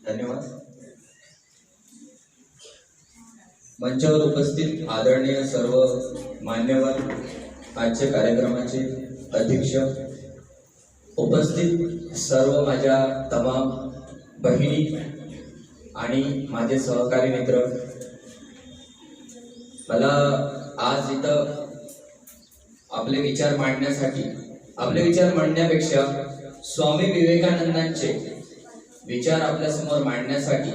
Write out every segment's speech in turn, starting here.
धन्यवाद. मंचावर उपस्थित आदरणीय सर्व मान्यवर, आजच्या कार्यक्रमाचे अध्यक्ष, उपस्थित सर्व माझ्या तमाम बहिणी आणि माझे सहकारी मित्र, मला आज इथं आपले विचार मांडण्यापेक्षा स्वामी विवेकानंदांचे विचार आपल्यासमोर मांडण्यासाठी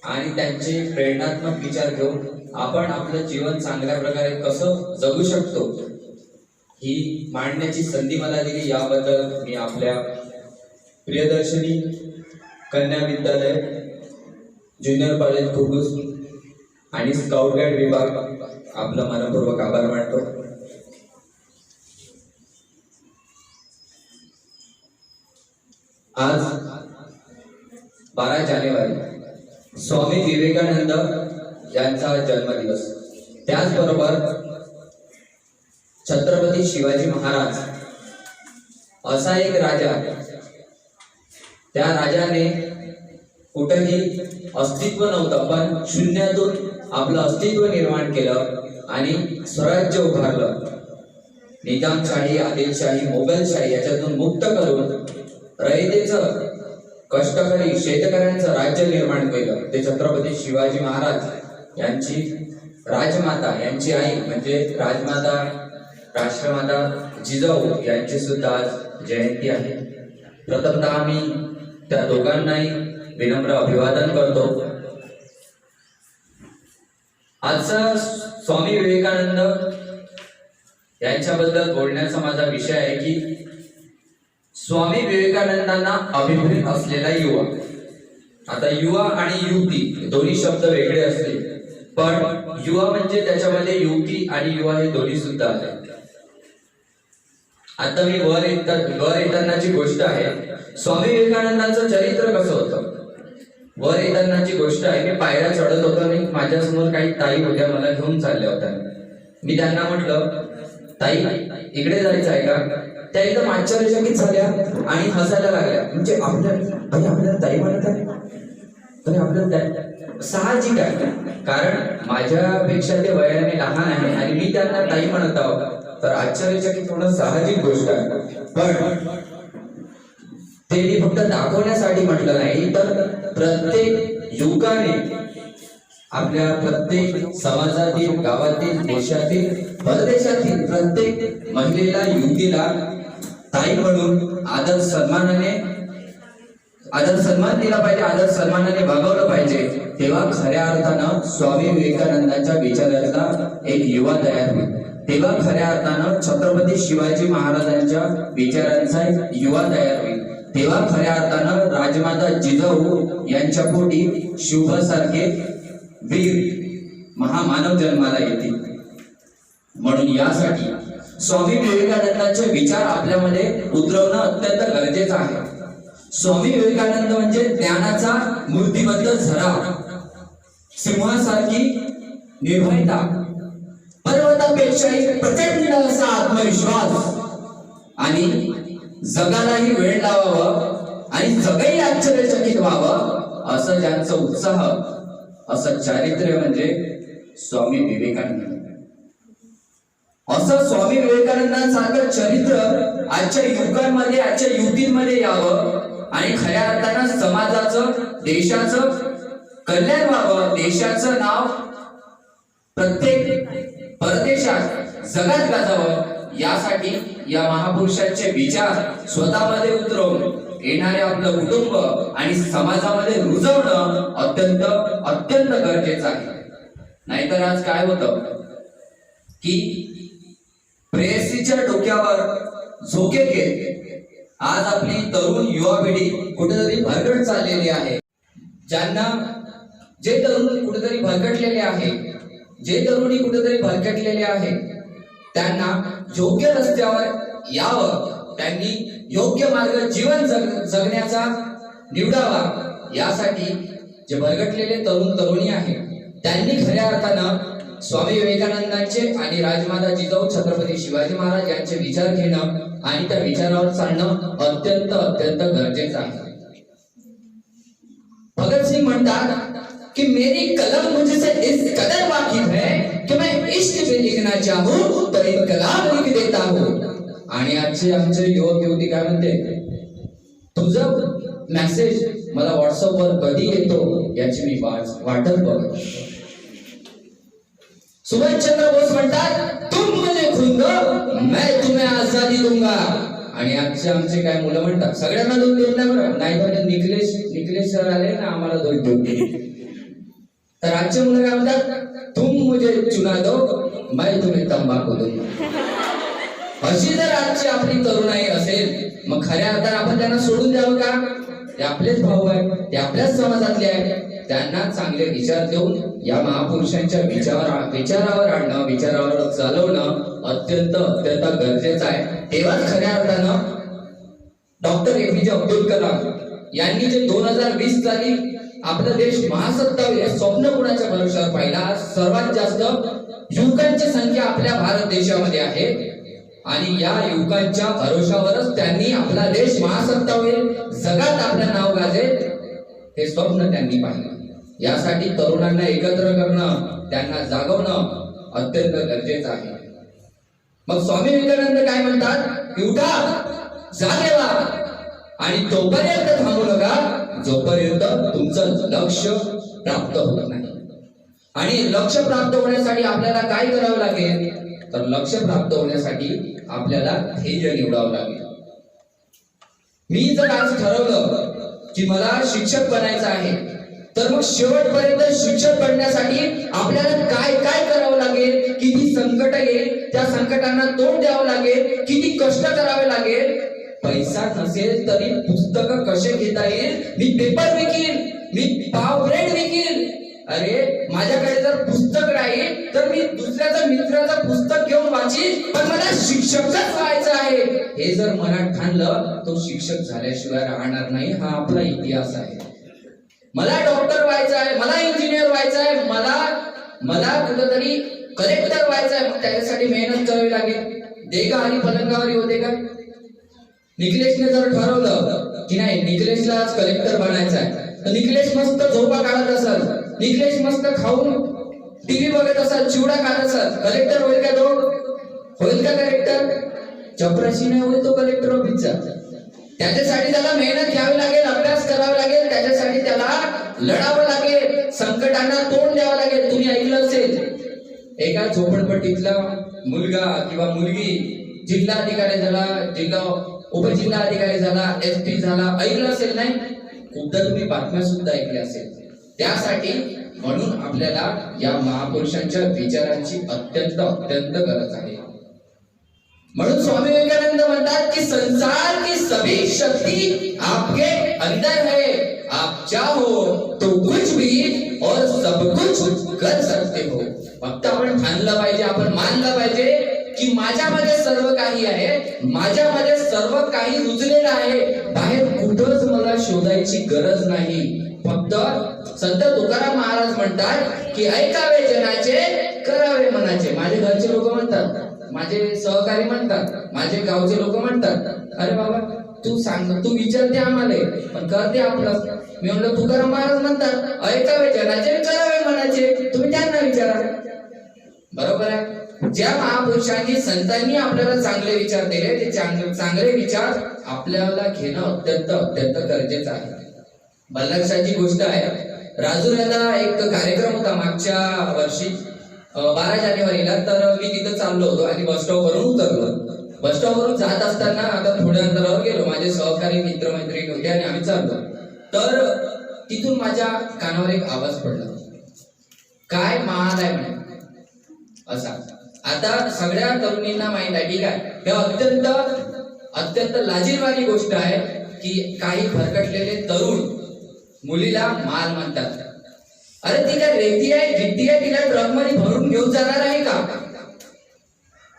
आणि त्यांचे प्रेरणात्मक विचार घेऊन आपण आपलं जीवन चांगल्या प्रकारे कसं जगू शकतो ही मांडण्याची संधी मला दिली, याबद्दल मी आपल्या प्रियदर्शनी कन्या विद्यालय, ज्युनियर कॉलेज घुगुस आणि स्काउट गाईड विभाग आपला मनपूर्वक आभार मानतो. आज 12 जानेवारी स्वामी विवेकानंद यांचा जन्मदिवस. त्याचबरोबर छत्रपती शिवाजी महाराज असा एक राजा, त्या राजाने कुठेही अस्तित्व नव्हतं, पण शून्यातून आपलं अस्तित्व निर्माण केलं आणि स्वराज्य उभारलं. निजामशाही, आदिलशाही, मोगलशाही याच्यातून मुक्त करून रयतेचं, कष्टकरी शेतकऱ्यांचं राज्य निर्माण केलं. ते छत्रपती शिवाजी महाराज यांची राजमाता, यांची आई म्हणजे राजमाता, राष्ट्रमाता जिजाऊ यांची सुद्धा आज जयंती आहे. प्रथमतः मी त्या दोघांनाही विनम्र अभिवादन करतो. आजचा स्वामी विवेकानंद यांच्याबद्दल बोलण्याचा माझा विषय आहे की स्वामी विवेकानंदांना अभिप्रेत असलेला युवा. आता युवा आणि युवती दोन्ही शब्द वेगळे असले, पण युवा म्हणजे त्याच्यामध्ये युवती आणि युवा हे दोन्ही सुद्धा आले. आता मी वर येतानाची गोष्ट आहे. स्वामी विवेकानंदांचं चरित्र कसं होतं, वर येतानाची गोष्ट आहे. मी पायऱ्या चढत होतो आणि माझ्यासमोर काही ताई होत्या, मला घेऊन चालल्या होत्या. मी त्यांना म्हटलं, ताई इकडे जायचं आहे का? त्या एकदम आश्चर्यचकित झाल्या आणि हसायला लागल्या. म्हणजे आपल्याला ताई म्हणत आहे, तरी आपल्याला साहजिक आहे, कारण माझ्यापेक्षा ते वयाने लहान आहे आणि मी त्यांना ताई म्हणत आहोत, तर आश्चर्यचकित होणं साहजिक गोष्ट आहे. पण ते मी फक्त दाखवण्यासाठी म्हटलं नाही, तर प्रत्येक युवकाने आपल्या प्रत्येक समाजातील, गावातील, देशातील, परदेशातील प्रत्येक महिलेला, युवतीला ताई म्हणून आदर सन्मान दिला पाहिजे, आदर सन्मानाने वागवलं पाहिजे. तेव्हा खऱ्या अर्थानं स्वामी विवेकानंदांच्या विचाराचा एक युवा तयार होईल. तेव्हा खऱ्या अर्थानं छत्रपती शिवाजी महाराजांच्या विचारांचा एक युवा तयार होईल. तेव्हा खऱ्या अर्थानं राजमाता जिजाऊ यांच्या पोटी शिवसारखे वीर महामानव जन्माला येतील. म्हणून यासाठी स्वामी विवेकानंदांचे विचार आपल्यामध्ये उतरवणं अत्यंत गरजेचं आहे. स्वामी विवेकानंद म्हणजे ज्ञानाचा मूर्तिबद्ध झरा, सिंहासारखी निर्भयता, पर्वतापेक्षाही प्रचंड असा आत्मविश्वास आणि जगालाही वेळ लावावं आणि जगही आश्चर्यचकित व्हावं असं ज्यांचं उत्साह, असं चारित्र्य म्हणजे स्वामी विवेकानंद. असं स्वामी विवेकानंदांसारखं चरित्र आजच्या युवकांमध्ये, आजच्या युवतींमध्ये यावं आणि खऱ्या अर्थानं समाजाचं, देशाचं कल्याण व्हावं, देशाचं नाव प्रत्येक परदेशात, जगात गाजावं, यासाठी या महापुरुषांचे विचार स्वतःमध्ये उतरवून येणारे आपलं कुटुंब आणि समाजामध्ये रुजवणं अत्यंत अत्यंत गरजेचं आहे. नाहीतर आज काय होतं की प्रेयसीच्या डोक्यावर झोके घेत आज आपली तरुण युवा पिढी कुठेतरी भरकट चाललेली आहे. जे तरुण कुठेतरी भरकटलेले आहे, जे तरुणी कुठेतरी भरकटलेले आहे, त्यांना योग्य रस्त्यावर यावं, त्यांनी योग्य मार्ग जीवन जगण्याचा निवडावा. यासाठी जे भरकटलेले तरुण तरुणी आहेत त्यांनी खऱ्या अर्थानं स्वामी विवेकानंदांचे आणि राजमाता जिजाऊ छत्रपती शिवाजी महाराज यांचे विचार घेणं आणि त्या विचारावर चालणं अत्यंत अत्यंत गरजेचं आहे. भगत सिंह म्हणतात कि मेरी कलम मुझसे इस कदर वाकिफ है कि मैं इश्क में लिखना चाहूं तो इनकलाब लिख देता हूं. आणि आजचे आमचे युवक युवती काय म्हणते, तुझं मेसेज मला व्हॉट्सअपवर कधी येतो याची मी वाटत बघ. सुभाषचंद्र बोस म्हणतात तुम मुझे खून दो मैं तुम्हें आजादी दूंगा. आणि आजचे आमचे काय मुलं म्हणतात, सगळ्यांना दोन देत नाही बरं, नाही तर निकलेश सर आले ना आम्हाला दोन देऊ. तर आजचे मुलं काय म्हणतात, तुम मुझे चुना दो मैं तुम्हें तंबाखू दूंगा. अशी जर आजची आपली तरुणाई असेल मग खऱ्या अर्थाने आपण त्यांना सोडून द्यावं का? ते आपलेच भाऊ आहेत, ते आपल्याच समाजातले आहेत, त्यांना चांगले विचार देऊन या महापुरुषांच्या विचारावर आणणं, विचारावर चालवणं अत्यंत अत्यंत गरजेचं आहे. तेव्हाच खऱ्या अर्थानं डॉक्टर एपीजे अब्दुल कलाम यांनी जे 2020 साली आपला देश महासत्ता होईल स्वप्न कुणाच्या भरोशावर पाहिला. सर्वात जास्त युवकांची संख्या आपल्या भारत देशामध्ये आहे आणि या युवकांच्या भरोशावरच त्यांनी आपला देश महासत्ता होईल, जगात आपलं नाव गाजेल, हे स्वप्न त्यांनी पाहिलं. यासाठी तरुणांना एकत्र करणं, त्यांना जागवणं अत्यंत गरजेचं आहे. मग स्वामी विवेकानंद काय म्हणतात की उठा, जागे व्हा आणि तोपर्यंत थांबू नका जोपर्यंत तुमचं लक्ष प्राप्त होत नाही. आणि लक्ष प्राप्त होण्यासाठी आपल्याला काय करावं लागेल? तर लक्ष प्राप्त होण्यासाठी आपल्याला ध्येय निवडावं लागेल. मी जर आज ठरवलं की मला शिक्षक बनायचं आहे तर मग शेवटपर्यंत शिक्षक बनण्यासाठी आपल्याला काय काय करावं लागेल, किती संकट येईल, त्या संकटांना तोंड द्यावं लागेल, किती कष्ट करावे लागेल. पैसा नसेल तरी पुस्तकं कसे घेता येईल, मी पेपर विकीन, मी पाव ब्रेड विकीन. अरे माझ्याकडे जर पुस्तक राहील तर मी दुसऱ्याचा मित्राचं पुस्तक घेऊन वाचीन, पण मला शिक्षकच व्हायचं आहे हे जर मनात ठाणलं तो शिक्षक झाल्याशिवाय राहणार नाही. हा आपला इतिहास आहे. मला डॉक्टर व्हायचं आहे, मला इंजिनियर व्हायचं आहे, मला कुठंतरी कलेक्टर व्हायचं आहे, मग त्याच्यासाठी मेहनत करावी लागेल. देगा आणि पलंगावरी होते का? निकलेशने जर ठरवलं की नाही निकलेशला आज कलेक्टर बनायचं आहे तर निकलेश मस्त झोपा काढत असेल, निकलेश मस्त खाऊन टीव्ही बघत असेल, चिवडा खात असेल, कलेक्टर होईल का तो? होईल का कलेक्टर? चपराशी नाही होईल तो कलेक्टर ऑफिसचा. त्याच्यासाठी त्याला मेहनत घ्यावी लागेल, अभ्यास करावा लागेल, त्याच्यासाठी त्याला लढावं लागेल, संकटांना तोंड द्यावं लागेल. तुम्ही ऐकलं असेल एका झोपडपट्टीतला मुलगा किंवा मुलगी जिल्हाधिकारी झाला, उपजिल्हाधिकारी झाला, SP झाला, ऐकलं असेल नाही? खूपदा तुम्ही बातम्या सुद्धा ऐकल्या असेल. त्यासाठी म्हणून आपल्याला या महापुरुषांच्या विचारांची अत्यंत अत्यंत गरज आहे. म्हणून स्वामी विवेकानंद म्हणतात की संसार की सभी शक्ति आपके अंदर है, आप चाहो तो कुछ भी और सब कुछ कर सकते हो. फक्त आपण ठाणलं पाहिजे, आपण मानलं पाहिजे की माझ्यामध्ये सर्व काही आहे, माझ्यामध्ये सर्व काही रुजलेलं आहे, बाहेर कुठंच मला शोधायची गरज नाही. फक्त संत तुकाराम महाराज म्हणतात की ऐकावे जनाचे, करावे मनाचे. माझे घरचे लोक म्हणतात, माझे सहकारी म्हणतात, माझे गावचे लोक म्हणतात, अरे बाबा तू सांग, तू विचारते आम्हाला पण करते आपलं. मी म्हणलं तुकाराम महाराज म्हणतात ऐकावे जनाचे, करावे मनाचे, तुम्ही त्यांना विचारा. बरोबर आहे. ज्या महापुरुषांनी संतांनी आपल्याला चांगले विचार दिले ते चांगले विचार आपल्याला घेणं अत्यंत अत्यंत गरजेचं आहे. बल्लारशाची गोष्ट आहे, राजुऱ्याला एक कार्यक्रम होता मागच्या वर्षी 12 जानेवारीला. तर मी तिथं चाललो होतो आणि बस स्टॉप वरून उतरलो. बस स्टॉप वरून जात असताना आता थोड्या अंतरावर गेलो, माझे सहकारी मित्रमैत्रिणी होते आणि आम्ही चाललो. तर तिथून माझ्या कानावर एक आवाज पडला, काय महाल आहे म्हणे असा. आता सगळ्या तरुणींना माहित आहे, ठीक आहे, हे अत्यंत अत्यंत लाजिरवाणी गोष्ट आहे की काही भरकटलेले तरुण मुलीला माल म्हणतात. अरे ती काय रेती आहे, गिट्टी आहे, तिला ट्रक मध्ये भरून घेऊन जाणार आहे का?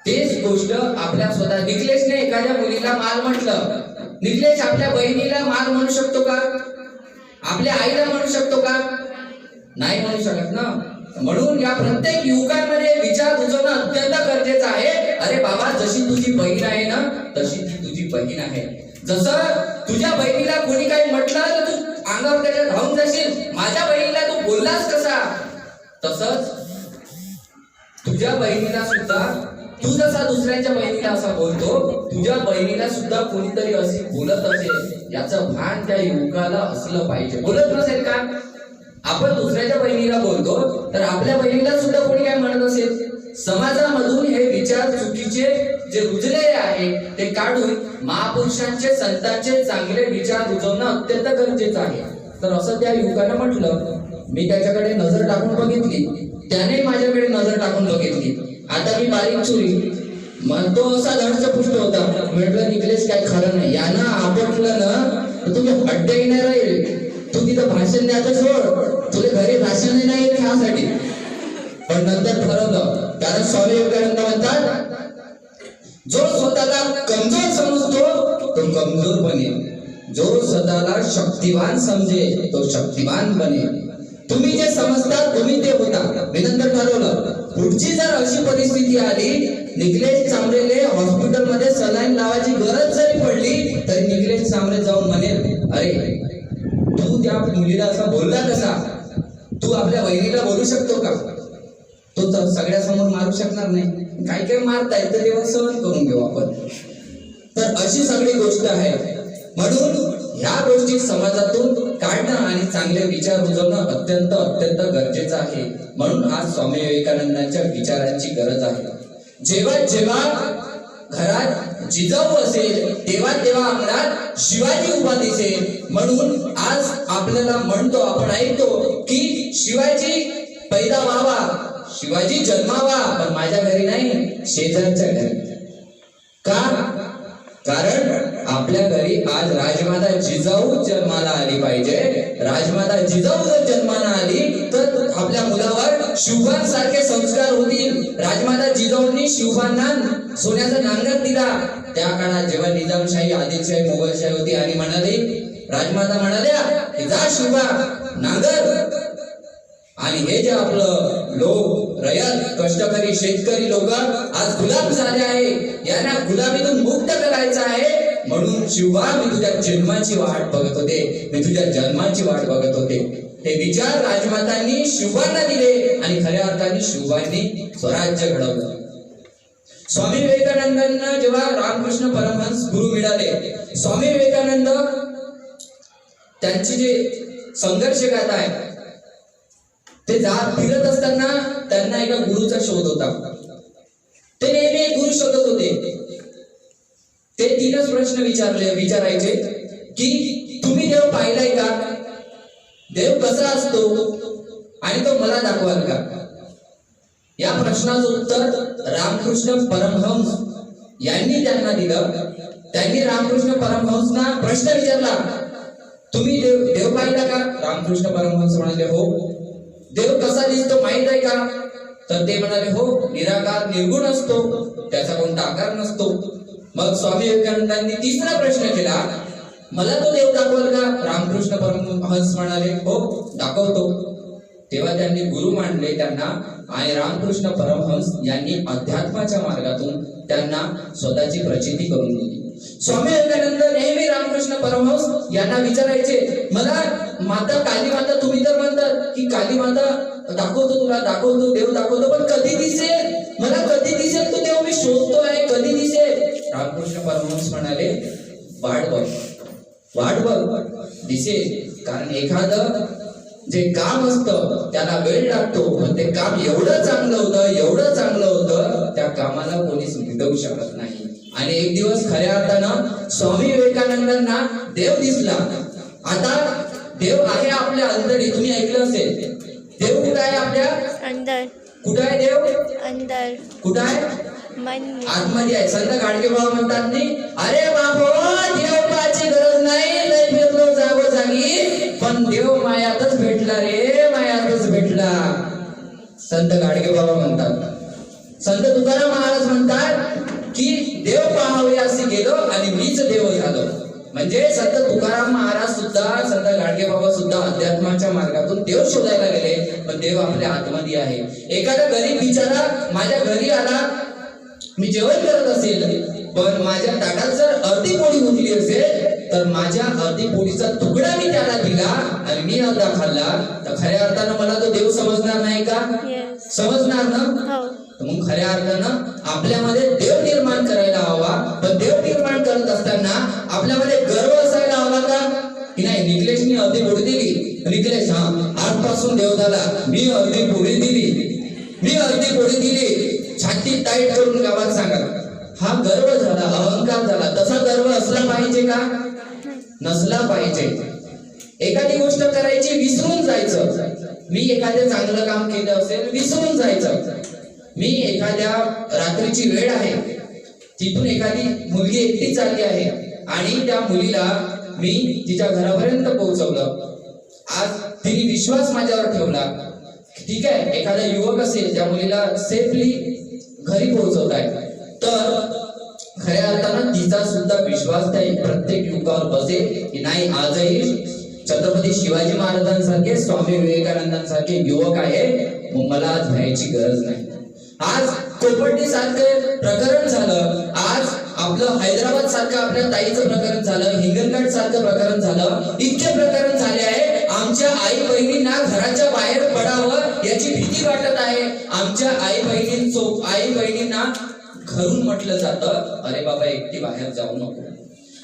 तेच गोष्ट आपल्या स्वतः निकलेशने एखाद्या मुलीला माल म्हटलं. निकलेश आपल्या बहिणीला माल म्हणू शकतो का? आपल्या आईला म्हणू शकतो का? नाही म्हणू शकत ना. म्हणून या प्रत्येक युवकांमध्ये विचार रुजवणं अत्यंत गरजेचं आहे. अरे बाबा, जशी तुझी बहीण आहे ना तशी ती तुझी बहीण आहे. जसं तुझ्या बहिणीला कोणी काही म्हटलं तर तू अंगावर त्याच्या धावून जाशील, माझ्या बहिणीला तू बोललास कसा? तसंच तुझ्या बहिणीला सुद्धा तू जसा दुसऱ्याच्या बहिणीला असा बोलतो, तुझ्या बहिणीला सुद्धा कोणीतरी अशी बोलत असेल याचं भान त्या युवकाला असलं पाहिजे. बोलत नसेल का? आपण दुसऱ्याच्या बहिणीला बोलतो तर आपल्या बहिणीला सुद्धा कोणी काय म्हणत असेल? समाजामधून हे विचार चुकीचे जे रुजलेले आहे ते काढून महापुरुषांचे संतांचे चांगले विचार रुजवणं अत्यंत गरजेचं आहे. तर असं त्या युवकानं म्हटलं. मी त्याच्याकडे नजर टाकून बघितली, त्याने माझ्याकडे नजर टाकून बघितली. आता मी बारीक चुरी म्हणतो असा धडचपुष्ट होता. म्हटलं निकलेश काय खरं नाही, यानं आपटलं ना तर तुम्ही हड्डे नाही राहील. तू तिथं भाषण द्यायचं सोड, तुला घरी भाषण नाही येत ह्यासाठी. पण नंतर ठरवलं, कारण स्वामी विवेकानंद म्हणतात जो स्वतःला कमजोर समजतो तो कमजोर बनेल, जो स्वतःला शक्तिवान समजेल तो शक्तिवान बनेल. तुम्ही जे समजता तुम्ही ते होता. मी नंतर ठरवलं पुढची जर अशी परिस्थिती आली, निकलेश चांबरेले हॉस्पिटलमध्ये सलाईन लावायची गरज जरी पडली तरी निकलेश चांबरे जाऊन म्हणेल, अरे तू त्या मुलीला असा बोलला कसा? तू आपल्या बहिणीला बोलू शकतो का? तो सगळ्या समोर मारू शकणार नाही. काय काय मारता येतं तेव्हा सहन करून घेऊ आपण. तर अशी सगळी गोष्ट आहे. म्हणून ह्या गोष्टी समाजातून काढणं आणि चांगले विचार रुजवणं अत्यंत अत्यंत गरजेचं आहे. म्हणून आज स्वामी विवेकानंदांच्या विचारांची गरज आहे. जेव्हा जेव्हा घरात जिजाऊ असेल तेव्हा तेव्हा अंगणात शिवाजी उभा दिसेल. म्हणून आज आपल्याला म्हणतो, आपण ऐकतो की शिवाजी पैदा व्हावा, शिवाजी जन्मावा, पण माझ्या घरी नाही, शेजारच्या घरी. का? कारण आपल्या घरी आज राजमाता जिजाऊ जन्माला आली पाहिजे. राजमाता जिजाऊ जर जन्माला आली तर आपल्या मुलावर शिवबान सारखे संस्कार होतील. राजमाता जिजाऊंनी शिवबांना सोन्याचा नांगर दिला. त्या काळात जेव्हा निजामशाही, आदिलशाही, मोगलशाही होती आणि म्हणाली, राजमाता म्हणाल्या जा शिवबा नांगर. आणि हे जे आपलं लोक रयत, कष्टकरी, शेतकरी लोक आज गुलाम झाले आहे, यांना गुलामीतून मुक्त करायचं आहे. म्हणून शिवबा मी तुझ्या जन्माची वाट बघत होते, मी तुझ्या जन्माची वाट बघत होते. हे विचार राजमातांनी शिवबांना दिले आणि खऱ्या अर्थाने शिवबांनी स्वराज्य घडवलं. स्वामी विवेकानंदांना जेव्हा रामकृष्ण परमहंस गुरु मिळाले, स्वामी विवेकानंद त्यांची जे संघर्ष गाथा आहे ते फिरत असताना त्यांना एका गुरुचा शोध होता. ते नेहमी एक गुरु शोधत होते. ते तीनच प्रश्न विचारायचे की तुम्ही देव पाहिलाय का? देव कसा असतो आणि तो मला दाखवाल का? या प्रश्नाचं उत्तर रामकृष्ण परमहंस यांनी त्यांना दिलं. त्यांनी रामकृष्ण परमहंसना प्रश्न विचारला, तुम्ही देव पाहिला का? रामकृष्ण परमहंस म्हणाले हो. देव कसा दिसतो माहित आहे का? तर ते म्हणाले हो, निराकार निर्गुण असतो, त्याचा कोणता आकार नसतो. मग स्वामी विवेकानंदांनी तिसरा प्रश्न केला, मला तो देव दाखवाल का? रामकृष्ण परमहंस म्हणाले हो दाखवतो. तेव्हा त्यांनी गुरु मानले त्यांना आणि रामकृष्ण परमहंस यांनी अध्यात्माच्या मार्गातून त्यांना स्वतःची प्रचिती करून दिली. स्वामी विवेकानंद नेहमी रामकृष्ण परमहंस यांना विचारायचे, मला माता काली माता, तुम्ही तर म्हणतात की काली माता दाखवतो, तुला दाखवतो, देव दाखवतो, पण कधी दिसेल? मला कधी दिसेल तो देव? मी शोधतो आहे, कधी दिसेल? रामकृष्ण परमहंस म्हणाले वाट बघ, वाट बघ, दिसेल. कारण एखादं जे काम असतं त्याला वेळ लागतो, पण ते काम एवढं चांगलं होतं, एवढं चांगलं होतं, त्या कामाला कोणीच मिटवू शकत नाही. आणि एक दिवस खऱ्या अर्थानं स्वामी विवेकानंदांना देव दिसला. आता देव आहे आपल्या अंतरी. तुम्ही ऐकलं असेल, देव कुठं आहे? आपल्या अंदर. कुठं आहे देव? अंदर. कुठं आहे? मन. आतमध्ये आहे. संत गाडगे बाबा म्हणतात नाही, अरे बाबो देव पाहायची गरज नाही, लय फिरलो जागोजागी, पण देव मायातच भेटला रे, मायातच भेटला. संत गाडगे बाबा म्हणतात. संत तुकाराम महाराज म्हणतात की देव पाहावे असे गेलो आणि मीच देव झालो. म्हणजे संत तुकाराम महाराज सुद्धा, संत गाडगे बाबा सुद्धा अध्यात्माच्या मार्गातून देव शोधायला गेले, पण देव आपल्या आतमध्ये आहे. एखादा गरीब बिचारा माझ्या घरी आला, मी जेवण करत असेल, पण माझ्या ताटात जर अर्धी पोळी उरली असेल तर माझ्या अर्धी पोळीचा तुकडा मी त्याला दिला खाल्ला आणि मी अर्धा खाल्ला तर खऱ्या अर्थानं मला तो देव समजणार नाही का? Yes. समजणार ना? हो. तर मग खऱ्या अर्थानं आपल्यामध्ये देव निर्माण करायला हवा. पण देव निर्माण करत असताना आपल्यामध्ये गर्व असायला हवा का की नाही? निकलेशनी अर्धी पोळी दिली, निकलेश हा आजपासून देव झाला, मी अर्धी पोळी दिली, मी अर्धी पोळी दिली, छाती टाईट करून गावात सांगा. हा गर्व झाला, अहंकार झाला. तसा गर्व असला पाहिजे का? नसला पाहिजे. एखादी गोष्ट करायची विसरून जायचं. मी एखादं चांगलं काम केलं असेल विसरून जायचं. मी एखाद्या रात्रीची वेळ आहे, तिथून एखादी मुलगी एकटी चालली आहे आणि त्या मुलीला मी तिच्या घरापर्यंत पोहोचवलं. आज तिने विश्वास माझ्यावर ठेवला. ठीक आहे, एखादा युवक असेल त्या मुलीला सेफली घरी पोहोचवत आहे, तर खऱ्या अर्थानं तिचा सुद्धा विश्वास त्या प्रत्येक युवकावर बसेल की नाही आजही छत्रपती शिवाजी महाराजांसारखे, स्वामी विवेकानंदांसारखे युवक आहे, मग मला आज भयाची गरज नाही. आज कोपर्डी सारखं प्रकरण झालं, आज आपलं हैदराबाद सारखं आपल्या ताईचं प्रकरण झालं, हिंगणघाट सारखं प्रकरण झालं, इतके प्रकरण झाले आहे. आमच्या आई बहिणींना घराच्या बाहेर पडावं याची भीती वाटत आहे. आमच्या आई बहिणींना घरून म्हटलं जातं अरे बाबा एकटी बाहेर जाऊ नको.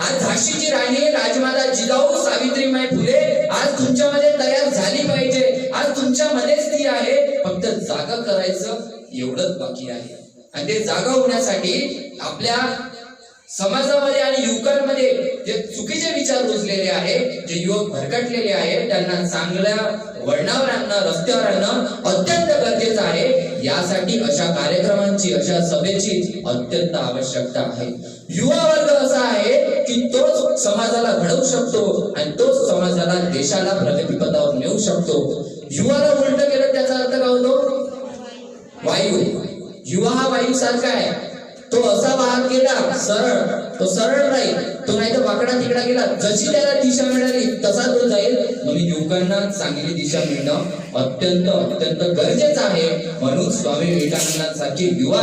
आज झाशीची राणी राजमाता जिजाऊ सावित्रीबाई फुले आज तुमच्यामध्ये तयार झाली पाहिजे. आज तुमच्यामध्येच ती आहे, फक्त जागा करायचं एवढंच बाकी आहे. आणि ते जागा होण्यासाठी आपल्या समाजामध्ये आणि युवकांमध्ये जे चुकीचे विचार रुजलेले आहे, जे युवक भरकटलेले आहे, त्यांना चांगल्या वळणावर आणणं, रस्त्यावर आणणं अत्यंत गरजेचं आहे. यासाठी अशा कार्यक्रमांची, अशा सभेची अत्यंत आवश्यकता आहे. युवा वर्ग असा आहे की तोच समाजाला घडवू शकतो आणि तोच समाजाला, देशाला प्रगतीपथावर नेऊ शकतो. युवाला उलट केलं त्याचा अर्थ काय होतो? वायू. युवा हा वायू सारखा आहे. तो असा वाहत गेला सरळ, तो सरळ राहील, तो नाही तर वाकडा तिकडा गेला. जशी त्याला दिशा मिळाली तसा तो जाईल. म्हणून युवकांना चांगली दिशा मिळणं अत्यंत अत्यंत गरजेचं आहे. म्हणून स्वामी विवेकानंदांसारखे युवा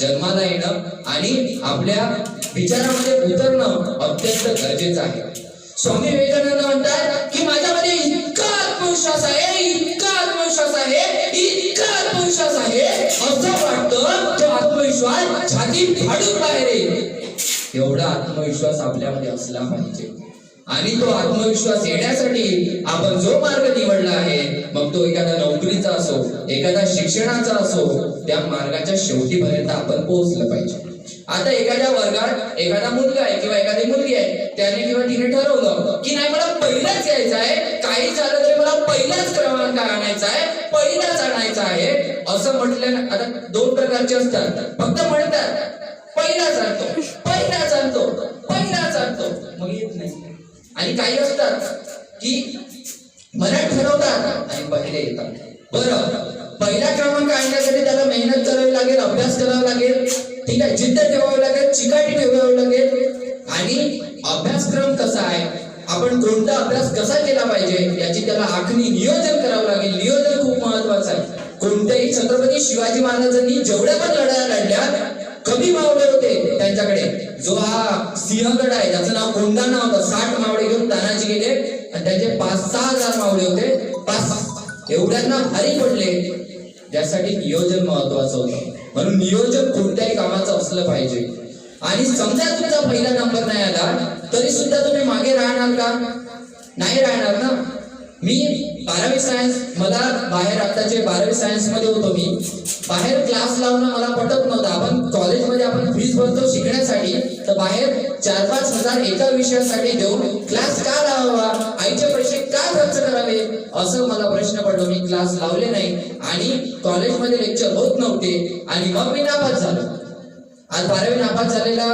जन्माला येणं आणि आपल्या विचारामध्ये उतरणं अत्यंत गरजेचं आहे. स्वामी विवेकानंद म्हणतात की माझ्यामध्ये इतका आत्मविश्वास आहे, इतका आत्मविश्वास आहे, इतका आत्मविश्वास आहे, असं वाटतं तो आत्मविश्वास छाती फाडून बाहेर येईल. एवढा आत्मविश्वास आपल्यामध्ये असला पाहिजे. आणि तो आत्मविश्वास येण्यासाठी आपण जो मार्ग निवडला आहे, मग तो एखादा नोकरीचा असो, एखादा शिक्षणाचा असो, त्या मार्गाच्या शेवटीपर्यंत आपण पोहोचलं पाहिजे. आता एखाद्या वर्गात एखादा मुलगा आहे किंवा एखादी मुलगी आहे, त्याने किंवा तिने ठरवलं की नाही मला पहिलाच यायचं आहे, काही झालं तरी मला पहिलाच क्रमांक आणायचा आहे, पहिलाच आणायचा आहे असं म्हटलं. आता दोन प्रकारचे असतात, फक्त म्हणतात पहिलाच आणतो, पहिलाच आणतो, पहिलाच आणतो, मग येत नाही. आणि काही असतात की मनात ठरवतात आणि पहिले येतात. बरं, पहिला क्रमांक आणण्यासाठी त्याला मेहनत करावी लागेल, अभ्यास करावा लागेल, ठीक आहे, जिद्द ठेवावी लागेल, चिकाटी ठेवावी लागेल. आणि अभ्यासक्रम कसा आहे, आपण कोणता अभ्यास कसा केला पाहिजे याची त्याला आखणी, नियोजन करावं लागेल. नियोजन खूप महत्वाचं आहे. कोणत्याही छत्रपती शिवाजी महाराजांनी जेवढ्या पण लढाया लढल्या, कमी मावळे होते त्यांच्याकडे. जो हा सिंहगड आहे ज्याचं नाव कोंढाणा होतं, 60 मावळे घेऊन तानाजी गेले आणि त्याचे 5-6 हजार मावळे होते. 5 एवढ्यांना भारी पडले. ज्यासाठी नियोजन महत्वाचं होतं. म्हणून नियोजन कोणत्याही कामाचं असलं पाहिजे. आणि समजा तुमचा पहिला नंबर नाही आला तरी सुद्धा तुम्ही मागे राहणार का? नाही राहणार ना. मी 12वी सायन्स, मला बाहेर आताचे 12वी सायन्स मध्ये होतो. मी बाहेर क्लास लावणं मला पटत नव्हतं. आपण कॉलेजमध्ये आपण फीस भरतो शिकण्यासाठी, तर बाहेर 4-5 हजार एका विषयासाठी देऊन क्लास का लावावा, आईचे पैसे का खर्च करावे, असं मला प्रश्न पडलो. मी क्लास लावले नाही आणि कॉलेजमध्ये लेक्चर होत नव्हते आणि मग मी नापास झालो. आज 12वी नापास झालेला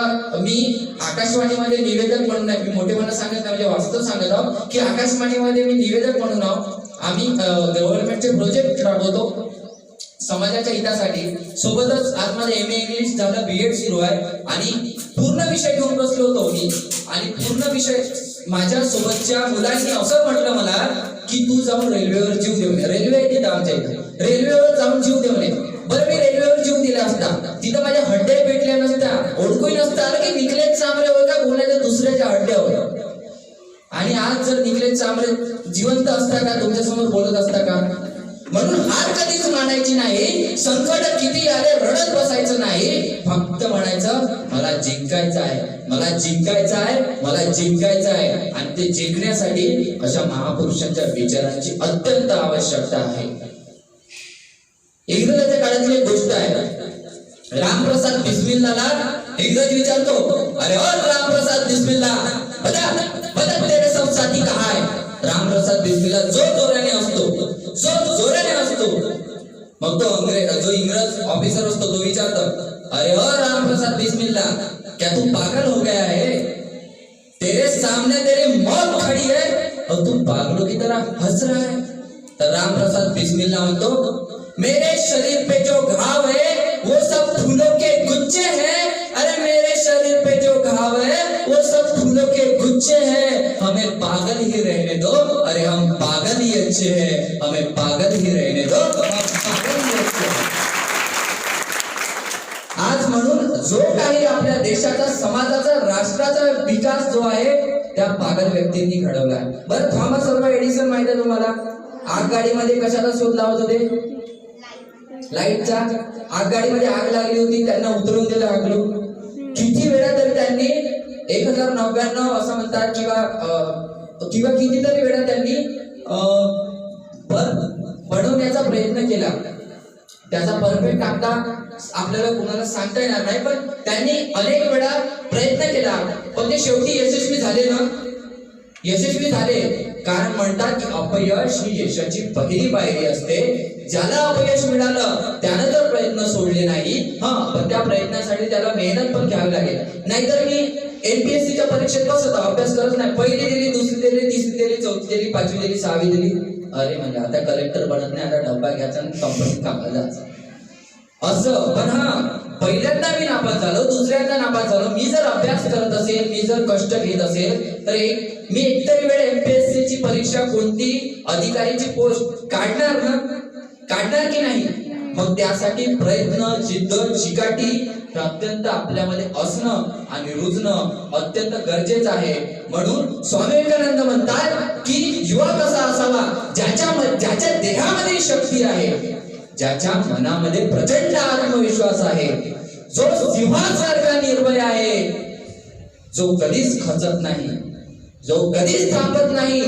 मी आकाशवाणीमध्ये निवेदक म्हणून नाही, मी मोठेपणा सांगत नाही, म्हणजे वास्तव सांगत आहोत की आकाशवाणीमध्ये मी निवेदक म्हणून आहोत. आम्ही गव्हर्नमेंटचे प्रोजेक्ट राबवतो समाजाच्या हितासाठी. सोबतच आज माझं MA इंग्लिश झालं, BEd सुरू आहे आणि पूर्ण विषय घेऊन बसलो होतो मी. आणि पूर्ण विषय माझ्या सोबतच्या मुलांनी असं म्हटलं मला की तू जाऊन रेल्वेवर जीव देऊ नये. रेल्वे आहे तिथं आमच्या इथे, रेल्वेवर जाऊन जीव देऊ नये. बरं, मी रेल्वेवर जीव दिला असता, तिथं माझ्या हड्डे पेटल्या नसत्या, ओळखूही नसतं आलं की निकलेश चांबरे होय का बोलायचं दुसऱ्याच्या हड्ड्यावर. आणि आज जर निखिलेश चांबरे जिवंत असता का तुमच्यासमोर बोलत असता का? म्हणून हार कधीच मानायची नाही, संकट किती आले रडत बसायचं नाही, फक्त म्हणायचं मला जिंकायचं आहे, मला जिंकायचं आहे, मला जिंकायचं आहे. आणि ते जिंकण्यासाठी अशा महापुरुषांच्या विचारांची अत्यंत आवश्यकता आहे. इंग्रजाच्या काळातली एक गोष्ट आहे. रामप्रसाद बिस्मिल्लाला इंग्रज विचारतो, अरे ओ रामप्रसाद बिस्मिल्ला, बता बता तेरे सब साथी कहाँ है? रामप्रसाद बिस्मिल्ला जोराने असतो. मग तो जो इंग्रज ऑफिसर असतो तो विचारतो, अरे ओ रामप्रसाद बिस्मिल्ला, क्या तू पागल हो गया है? तेरे सामने तेरी मौत खड़ी है और तू पागलों की तरह हंस रहा है. तर रामप्रसाद बिस्मिल्ला म्हणतो, मेरे शरीर पे जो घाव है वो सब फूलों के गुच्छे हैं. अरे मेरे शरीर पे जो घाव है वो सब फूलों के गुच्छे हैं. हमें पागल ही रहने दो. अरे हम पागल ही अच्छे हैं. हमें पागल ही रहने दो. हम पागल ही अच्छे हैं. आज म्हणून जो काही आपल्या देशाचा, समाजाचा, राष्ट्राचा विकास जो आहे त्या पागल व्यक्तींनी घडवला. बरं, थॉमस अल्वा एडिसन माहिती आहे तुम्हाला? आगगाडीमध्ये कशाचा शोध लावत होते? लाईटचा. आगगाडीमध्ये आग लागली होती, त्यांना उतरवून दिलं हाकलू. किती वेळा तरी त्यांनी 1099 असं म्हणतात किंवा कितीतरी वेळा त्यांनी बनवण्याचा प्रयत्न केला. त्याचा परफेक्ट आकडा आपल्याला कुणाला सांगता येणार नाही, पण त्यांनी अनेक वेळा प्रयत्न केला, पण ते शेवटी यशस्वी झाले ना. यशस्वी झाले कारण म्हणतात की अपयश ही यशाची पहिली पायरी असते. ज्याला अपयश मिळालं त्यानं तर प्रयत्न सोडले नाही, पण त्या प्रयत्नासाठी त्याला मेहनत पण घ्यावी लागेल. नाहीतर मी एमपीएससीच्या परीक्षेत बसत अभ्यास करत नाही, पहिली दिली, दुसरी दिली, तिसरी दिली, चौथी दिली, पाचवी दिली, सहावी दिली, अरे म्हणजे आता कलेक्टर बनत नाही, आता डब्बा घ्यायचा आणि कंपनीत कामाला जायचं असं. पण पहिल्यांदा मी नापास झालो, दुसऱ्यांदा नापास झालो. मी जर अभ्यास करत असेल, मी जर कष्ट घेत असेल तर मी एकतरी वेळ एमपीएससी ची परीक्षा, कोणती अधिकारीची पोस्ट काढणार की नाही? मग त्यासाठी प्रयत्न, जिद्द, चिकाटी अत्यंत आपल्यामध्ये असणं आणि रुजणं अत्यंत गरजेचं आहे. म्हणून स्वामी विवेकानंद म्हणतात की युवा कसा असावा? ज्याच्या देहामध्ये शक्ती आहे, ज्याच्या मनामध्ये प्रचंड आत्मविश्वास आहे, जो सिंहासारखा निर्भय आहे, जो कधीच खचत नाही, जो कधीच थांबत नाही,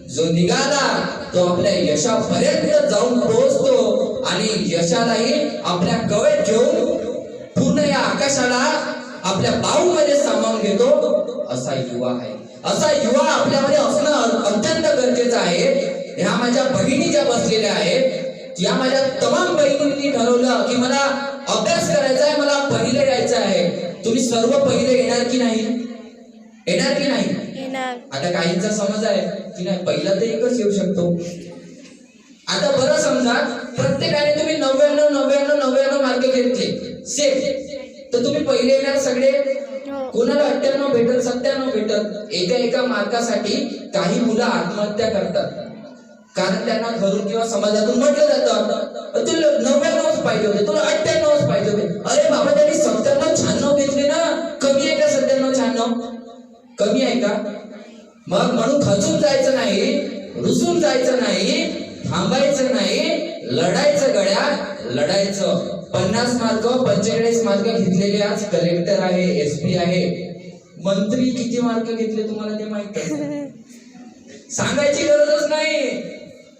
जो निघाला तो आपल्या यशापर्यंत जाऊन पोहोचतो आणि यशालाही आपल्या कवेत घेऊन पूर्ण या आकाशाला आपल्या बाहूमध्ये सामावून घेतो. असा युवा आहे. असा युवा आपल्यामध्ये असणं अत्यंत गरजेचं आहे. ह्या माझ्या बहिणी ज्या बसलेल्या आहेत, या माझ्या तमाम बहिणींनी ठरवलं की मला अभ्यास करायचा आहे, मला पहिले यायचं आहे. तुम्ही सर्व पहिले येणार की नाही? येणार की नाही? आता काहींचा समज आहे की नाही, पहिला तर एकच येऊ शकतो. आता बरं समजा प्रत्येकाने तुम्ही 99 मार्क घेतले सेफ, तर तुम्ही पहिले येणार सगळे. कोणाला 98 भेटल, 97 भेटल. एका मार्कासाठी काही मुलं आत्महत्या करतात, कारण त्यांना घरून किंवा समाजातून म्हटलं जातं तुला 99 पाहिजे होते, तुला 98 पाहिजे होते. अरे बाबा, त्यांनी 97-96 घेतले ना. कमी आहे का 97-96? कमी आहे का? मग म्हणून खचून जायचं नाही, रुसून जायचं नाही, थांबायचं नाही, लढायचं गड्या, लढायचं. 50 मार्क 45 मार्क घेतलेले आज कलेक्टर आहे, एसपी आहे. मंत्री किती मार्क घेतले तुम्हाला ते माहित आहे? सांगायची गरजच नाही.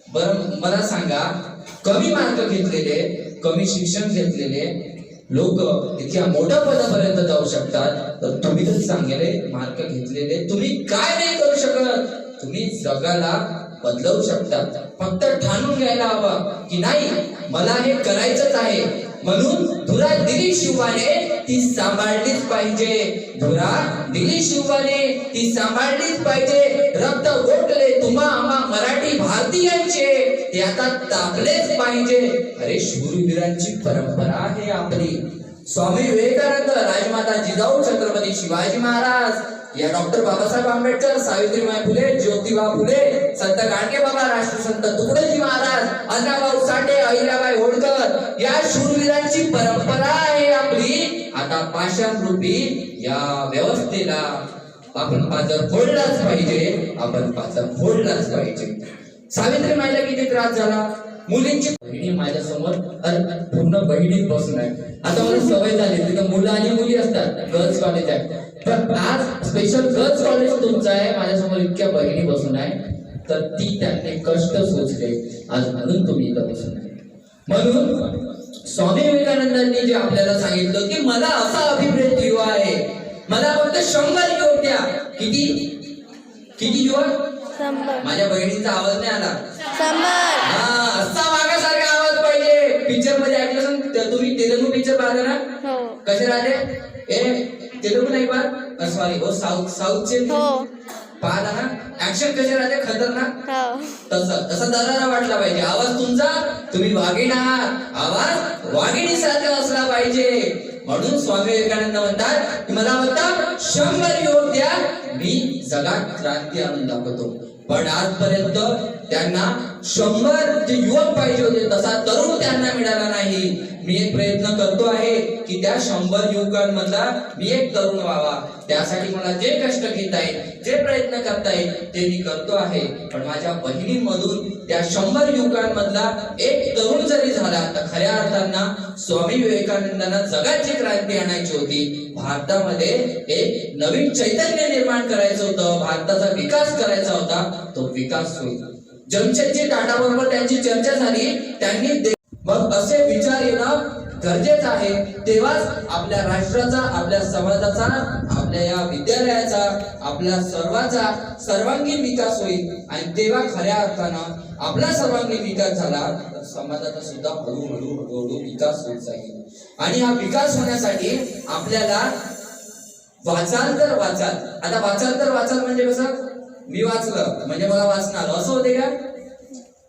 बरं मला सांगा, कमी मार्क घेतलेले, कमी शिक्षण घेतलेले लोक इतक्या मोठ्या पदापर्यंत जाऊ शकतात, तर तुम्ही तर चांगले मार्क घेतलेले तुम्ही काय नाही करू शकत? तुम्ही जगाला बदलवू शकता. फक्त ठाणून घ्यायला हवं की नाही, मला हे करायचंच आहे. म्हणून धुरा दिली शिवाने ती सांभाळलीच पाहिजे. धुरा दिली शिवाने ती सांभाळलीच पाहिजे. रक्त गोठले तुम्हा आम्हा मराठी भारतीयांचे, ते आता तापलेच पाहिजे. अरे शूरवीरांची परंपरा आहे आपली. स्वामी विवेकानंद, राजमाता जिजाऊ छत्रपती शिवाजी महाराज, या डॉक्टर बाबासाहेब आंबेडकर, सावित्रीबाई फुले, ज्योतिबा फुले, संत गाडगेबाबा, राष्ट्रसंत तुकडोजी महाराज, अण्णाभाऊ साठे, अहिल्याबाई होळकर, या शूरवीरांची परंपरा आहे आपली. आता पाषाण रूपी या व्यवस्थेला, आपण पाजर फोडलाच पाहिजे, आपण पाजर फोडलाच पाहिजे. सावित्री माईला किती त्रास झाला, मुलींची बहिणी माझ्या समोर पूर्ण बहिणीत बसून आहे. आता मला सवय झाली, तिथं मुलं आणि मुली असतात, गर्ल्स कॉलेज आहे, तर आज स्पेशल गर्ल्स कॉलेज तुमचं आहे, माझ्यासमोर इतक्या बहिणी बसून आहे, तर ती त्यांनी कष्ट सोचले आज म्हणून तुम्ही इथं बसून आहे. म्हणून स्वामी विवेकानंदांनी जे आपल्याला सांगितलं की मला असा अभिप्रेत युवा आहे, मला फक्त 100 युवक द्या. किती युवक? 100. माझ्या बहिणीचा आवाज नाही आला. 100. हा, असा मागासारखा आवाज पाहिजे. पिक्चर मध्ये ऐकलं तुम्ही, तेलुगू पिक्चर पाहता ना, हो. कसे राहते? तेलुगू नाही पाहत, सॉरी, हो साऊथचे हो. पाहता ना, ऍक्शन कसे राहते, खतरनाक. हो. तसा दरारा वाटला पाहिजे. आवाज तुमचा, तुम्ही वाघीण आहात, आवाज वाघिणीसारखा असला पाहिजे. म्हणून स्वामी विवेकानंद म्हणतात की मला फक्त 100 युवक द्या, मी जगात क्रांती आणून दाखवतो. पण आजपर्यंत त्यांना 100 जे युवक पाहिजे होते तसा तरुण त्यांना मिळाला नाही. मी एक प्रयत्न करतो आहे की त्या 100 युवकांमधला मी एक तरुण व्हावा. त्यासाठी मला जे कष्ट घेता येईल, जे प्रयत्न करता येईल ते मी करतो आहे. पण माझ्या बहिणींमधून त्या 100 युवकांमधला एक तरुण जरी झाला तर खऱ्या अर्थानं स्वामी विवेकानंदांना जगात जी क्रांती आणायची होती, भारतामध्ये एक नवीन चैतन्य निर्माण करायचं होतं, भारताचा विकास करायचा होता, तो विकास होईल. जमशेदजी टाटा बरोबर त्यांची चर्चा झाली. त्यांनी मग असे विचार येणं गरजेचं आहे. तेव्हाच आपल्या राष्ट्राचा, आपल्या समाजाचा, आपल्या या विद्यालयाचा, आपल्या सर्वांचा सर्वांगीण विकास होईल. आणि तेव्हा खऱ्या अर्थानं आपला सर्वांगीण विकास झाला तर समाजाचा सुद्धा हळूहळू विकास होत जाईल. आणि हा विकास होण्यासाठी आपल्याला वाचाल तर वाचाल. आता वाचाल तर वाचाल म्हणजे कसं, मी वाचलं म्हणजे मला वाचणं आलं असं होते का?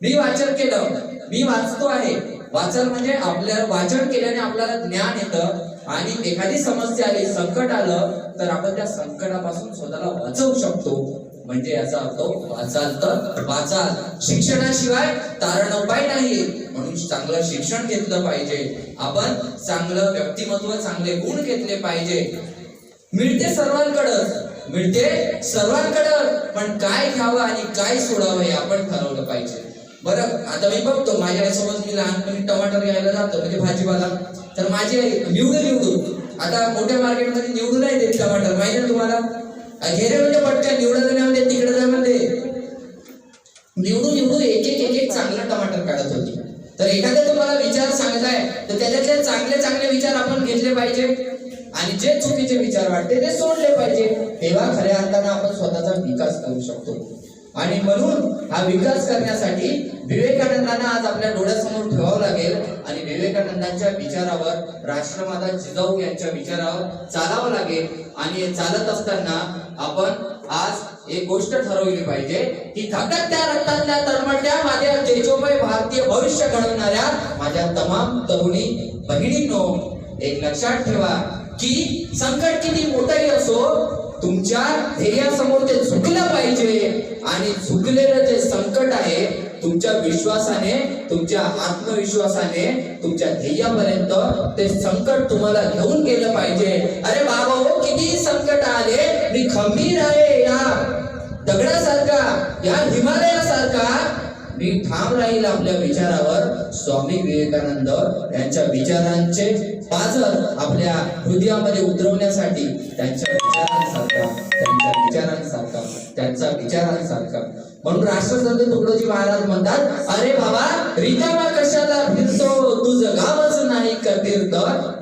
मी वाचन केलं, मी वाचतो आहे. वाचन म्हणजे आपल्याला वाचन केल्याने आपल्याला ज्ञान येतं आणि एखादी समस्या आली, संकट आलं तर आपण त्या संकटापासून स्वतःला वाचवू शकतो. म्हणजे याचा अर्थ वाचाल तर वाचाल. शिक्षणाशिवाय तारण उपाय नाही. म्हणून चांगलं शिक्षण घेतलं पाहिजे, आपण चांगलं व्यक्तिमत्व, चांगले गुण घेतले पाहिजे. मिळते सर्वांकडं, पण काय घ्यावं आणि काय सोडावं हे आपण ठरवलं पाहिजे. बरं, आता मी बघतो माझ्या सोबत, मी लहानपणी टमाटर घ्यायला जातो म्हणजे भाजीपाला, तर माझी निवडून आता मोठ्या मार्केटमध्ये निवडून नाही देत टमाटर, माहिती ना तुम्हाला. घेरे म्हणजे पटकन निवडायचं नाही म्हणते, तिकडे जा म्हणते. निवडून एक चांगलं टमाटर काढत होती. तर एखादा तुम्हाला विचार सांगताय तर त्याच्यातले चांगले विचार आपण घेतले पाहिजे आणि जे चुकीचे विचार वाटते ते सोडले पाहिजे. तेव्हा खऱ्या अर्थानं आपण स्वतःचा विकास करू शकतो. आणि म्हणून हा विकास करण्यासाठी विवेकानंदांना आज आपल्या डोळ्यासमोर ठेवावं लागेल आणि विवेकानंदांच्या विचारावर, राष्ट्रमाता जिजाऊ यांच्या विचारावर चालावं लागेल. आणि चालत असताना आपण आज एक गोष्ट ठरवली पाहिजे की धगधगत्या रक्तातल्या तळमळत्या माझ्या तेजोमय भारतीय भविष्य घडवणाऱ्या माझ्या तमाम तरुणी बहिणींनो, एक लक्षात ठेवा की संकट किती मोठंही असो, तुमच्या ध्येयासमोर ते झुकलं पाहिजे. आणि झुकलेलं जे संकट आहे, तुमच्या विश्वासाने, तुमच्या आत्मविश्वासाने तुमच्या ध्येयापर्यंत ते संकट तुम्हाला घेऊन गेलं पाहिजे. अरे बाबा हो, किती संकट आले, मी खंबीर आहे, या दगडासारखा, या हिमालयासारखा मी ठाम राहील आपल्या विचारावर. स्वामी विवेकानंद यांच्या विचारांचे पाझर आपल्या हृदयामध्ये उतरवण्यासाठी त्यांच्या विचारांसारखा म्हणून राष्ट्रसंत तुकडोजी महाराज म्हणतात, अरे बाबा रिकामा कशाला फिरतो, तुझं गावच नाही का तीर्थ,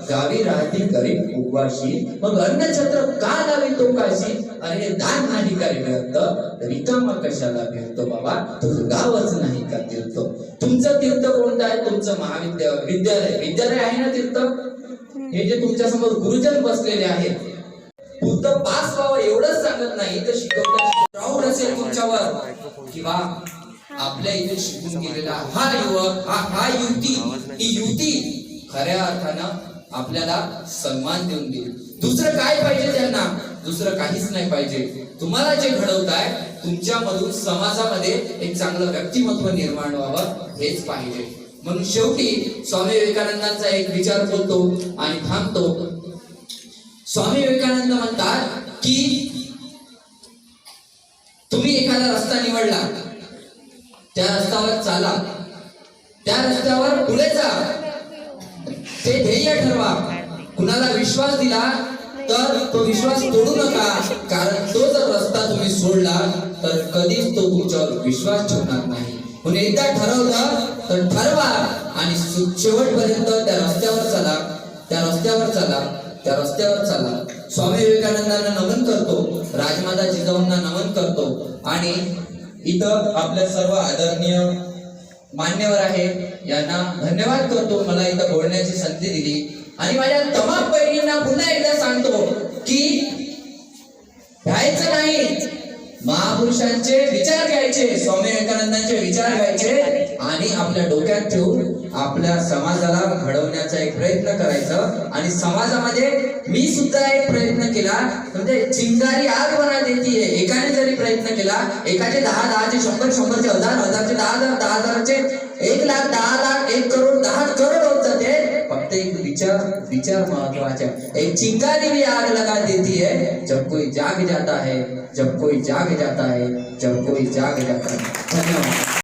गावी राहती गरीब उपवाशी, मग अन्नछत्र का लावी तो काशी, अरे दान नाही करी व्यर्थ, रिकामा कशाला फिरतो बाबा, तुझं गावच नाही का तीर्थ. तुमचं तीर्थ कोणतं आहे? तुमचं विद्यालय आहे ना तीर्थ. हे जे तुमच्या समोर गुरुजन बसलेले आहेत, फक्त पास व्हावं एवढंच सांगत नाही तर शिकवता प्राऊड असेल तुमच्यावर किंवा आपल्या इथे शिकून गेलेला हा युवक, हा युवती खऱ्या अर्थानं आपल्याला सन्मान देऊन देईल. दुसरं काय पाहिजे त्यांना? दुसरं काहीच नाही पाहिजे. तुम्हाला जे घडवताय, तुमच्या मधून समाजामध्ये एक चांगलं व्यक्तिमत्व निर्माण व्हावं हेच पाहिजे. म्हणून शेवटी स्वामी विवेकानंदांचा एक विचार बोलतो आणि थांबतो. स्वामी विवेकानंद म्हणतात की तुम्ही एखादा रस्ता निवडला, त्या रस्त्यावर चाला, त्या रस्त्यावर पुढे जा, ते ध्येय ठरवा. कुणाला विश्वास दिला तर तो विश्वास तोडू नका, कारण तो जर रस्ता तुम्ही सोडला तर कधीच तो तुमच्यावर विश्वास ठेवणार नाही. म्हणून एकदा ठरवलं तर ठरवा आणि शेवटपर्यंत त्या रस्त्यावर चला, त्या रस्त्यावर चला, त्या रस्त्यावर चला. स्वामी विवेकानंदांना नमन करतो, राजमाता जिजाऊंना नमन करतो आणि इथं आपल्या सर्व आदरणीय मान्यवर आहे यांना धन्यवाद करतो, मला इथं बोलण्याची संधी दिली. आणि माझ्या तमाम बहिणींना पुन्हा एकदा सांगतो की भ्यायचं नाही, महापुरुषांचे विचार घ्यायचे, स्वामी विवेकानंदांचे विचार घ्यायचे आणि आपल्या डोक्यात ठेवून आपल्या समाजाला घडवण्याचा एक प्रयत्न करायचा. आणि समाजामध्ये मी सुद्धा एक प्रयत्न केला, म्हणजे चिंगारी आग बना देतीये. एकाने जरी प्रयत्न केला, एकाचे 10,000चे 100, 100चे 1000, 1000चे 10,000, 10,000चे 1,00,000, 10,00,000, 1 करोड, 10 करोड होत जाते. फक्त एक विचार महत्वाचा. एक चिंगारी भी आग लगा देती है जब कोई जाग जाता है, जब कोई जाग जाता है, जब कोई जाग जाता है. धन्यवाद.